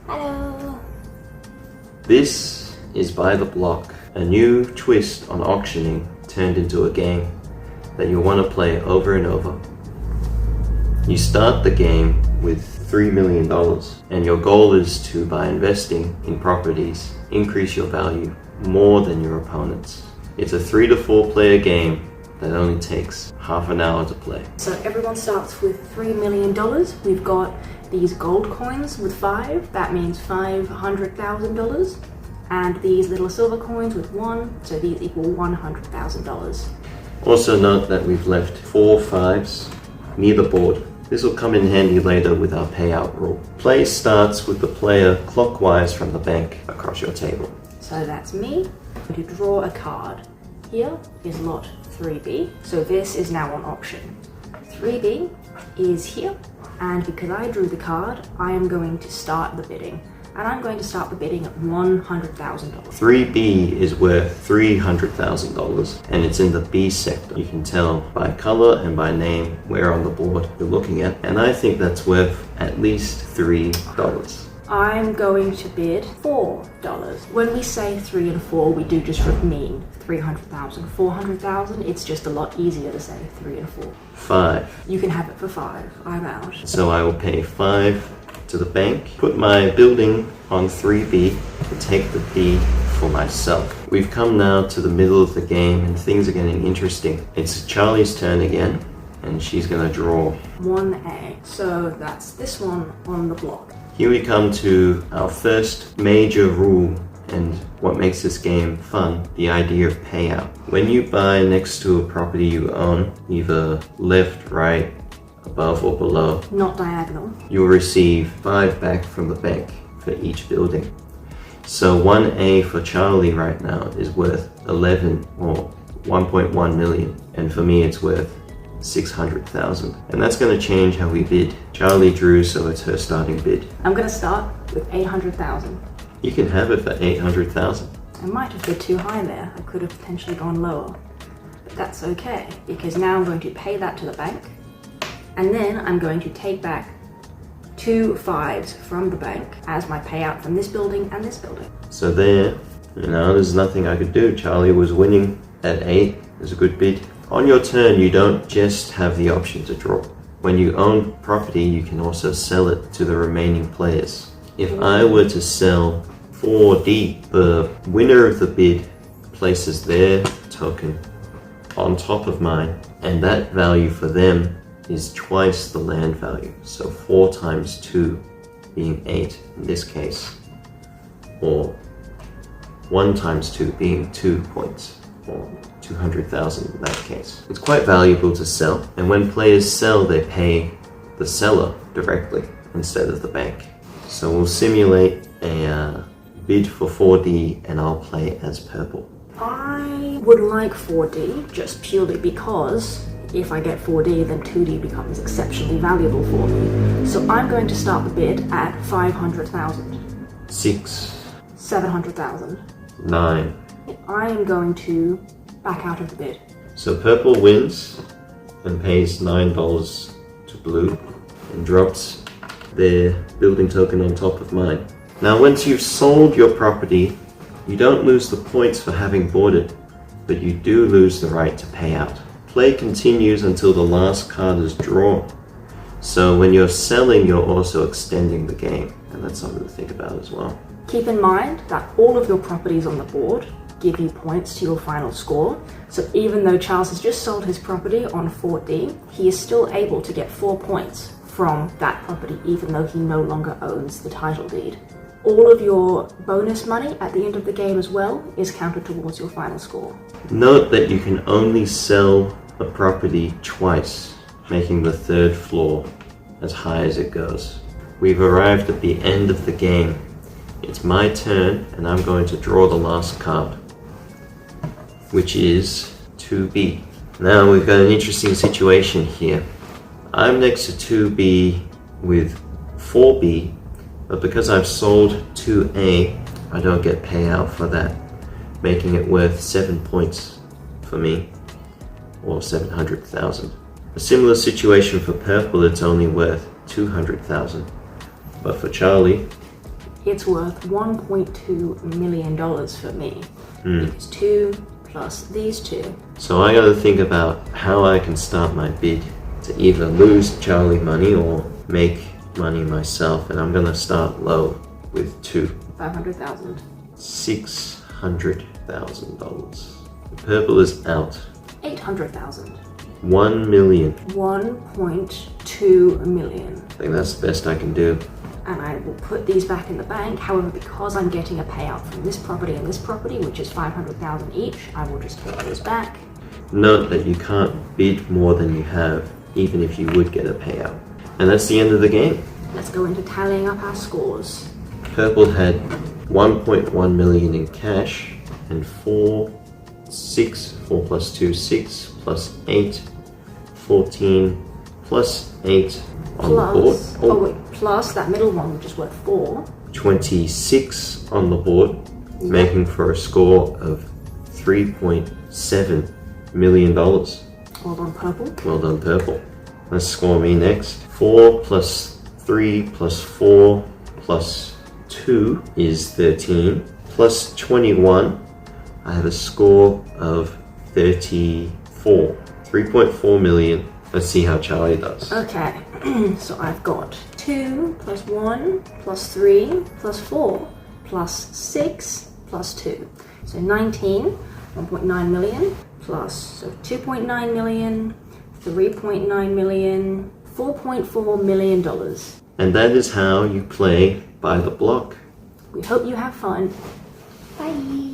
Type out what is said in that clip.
Hello! This is By the Block, a new twist on auctioning turned into a game that you'll want to play over and over. You start the game with $3 million, and your goal is to, by investing in properties, increase your value more than your opponents. It's a 3 to 4 player game that only takes half an hour to play. So everyone starts with $3 million. We've got these gold coins with 5, that means $500,000. And these little silver coins with 1, so these equal $100,000. Also note that we've left 4 5s near the board. This will come in handy later with our payout rule. Play starts with the player clockwise from the bank across your table. So that's me. I'm going to draw a card. Here is lot 3B, so this is now on auction. 3B is here, and because I drew the card, I am going to start the bidding. And I'm going to start the bidding at $100,000. 3B is worth $300,000 and it's in the B sector. You can tell by color and by name where on the board you're looking at, and I think that's worth at least $3. I'm going to bid $4. When we say 3 and 4, we do just mean 300,000. 400,000, it's just a lot easier to say 3 and 4. 5. You can have it for 5. I'm out. So I will pay 5 to the bank, put my building on 3B, and take the B for myself. We've come now to the middle of the game and things are getting interesting. It's Charlie's turn again, and she's gonna draw 1A. So that's this one on the block. Here we come to our first major rule and what makes this game fun, the idea of payout. When you buy next to a property you own, either left, right, above or below, not diagonal, you'll receive 5 back from the bank for each building. So 1A for Charlie right now is worth 11 or 1.1 million, and for me it's worth 600,000, and that's going to change how we bid. Charlie drew, so it's her starting bid. I'm going to start with 800,000. You can have it for 800,000. I might have bid too high there. I could have potentially gone lower, but that's okay because now I'm going to pay that to the bank, and then I'm going to take back 2 5s from the bank as my payout from this building and this building. So there, there's nothing I could do. Charlie was winning at 8. It's a good bid. On your turn, you don't just have the option to draw. When you own property, you can also sell it to the remaining players. If I were to sell 4D, the winner of the bid places their token on top of mine, and that value for them is twice the land value. So 4 times 2 being 8 in this case, or 1 times 2 being 2 points, or 200,000 in that case. It's quite valuable to sell, and when players sell, they pay the seller directly instead of the bank. So we'll simulate a bid for 4D, and I'll play as purple. I would like 4D just purely because if I get 4D, then 2D becomes exceptionally valuable for me. So I'm going to start the bid at 500,000. 6. 700,000. 9. I am going to back out of the bid. So purple wins and pays $9 to blue and drops their building token on top of mine. Now once you've sold your property, you don't lose the points for having bought it, but you do lose the right to pay out. Play continues until the last card is drawn. So when you're selling, you're also extending the game, and that's something to think about as well. Keep in mind that all of your properties on the board give you points to your final score. So even though Charles has just sold his property on 4D, he is still able to get 4 points from that property, even though he no longer owns the title deed. All of your bonus money at the end of the game as well is counted towards your final score. Note that you can only sell a property twice, making the 3rd floor as high as it goes. We've arrived at the end of the game. It's my turn, and I'm going to draw the last card, which is 2B. Now we've got an interesting situation here. I'm next to 2B with 4B, but because I've sold 2A, I don't get payout for that, making it worth 7 points for me, or 700,000. A similar situation for purple, it's only worth 200,000, but for Charlie, It's worth $1.2 million for me. Because 2 plus these 2. So I gotta think about how I can start my bid to either lose Charlie money or make money myself, and I'm gonna start low with 2. 500,000. $600,000. The purple is out. 800,000. 1 million. 1.2 million. I think that's the best I can do. And I will put these back in the bank. However, because I'm getting a payout from this property and this property, which is 500,000 each, I will just take those back. Note that you can't bid more than you have, even if you would get a payout. And that's the end of the game. Let's go into tallying up our scores. Purple had 1.1 million in cash and 4 plus 2, 6 plus 8, 14 plus 8 on the board. Plus that middle one, which is worth 4. 26 on the board, making for a score of $3.7 million. Well done, purple. Well done, purple. Let's score me next. 4 plus 3 plus 4 plus 2 is 13. Plus 21, I have a score of 34. 3.4 million. Let's see how Charlie does. Okay, so I've got 2 plus 1 plus 3 plus 4 plus 6 plus 2. So 19, 1.9 million plus, so 2.9 million, 3.9 million, $4.4 million. And that is how you play by the block. We hope you have fun. Bye.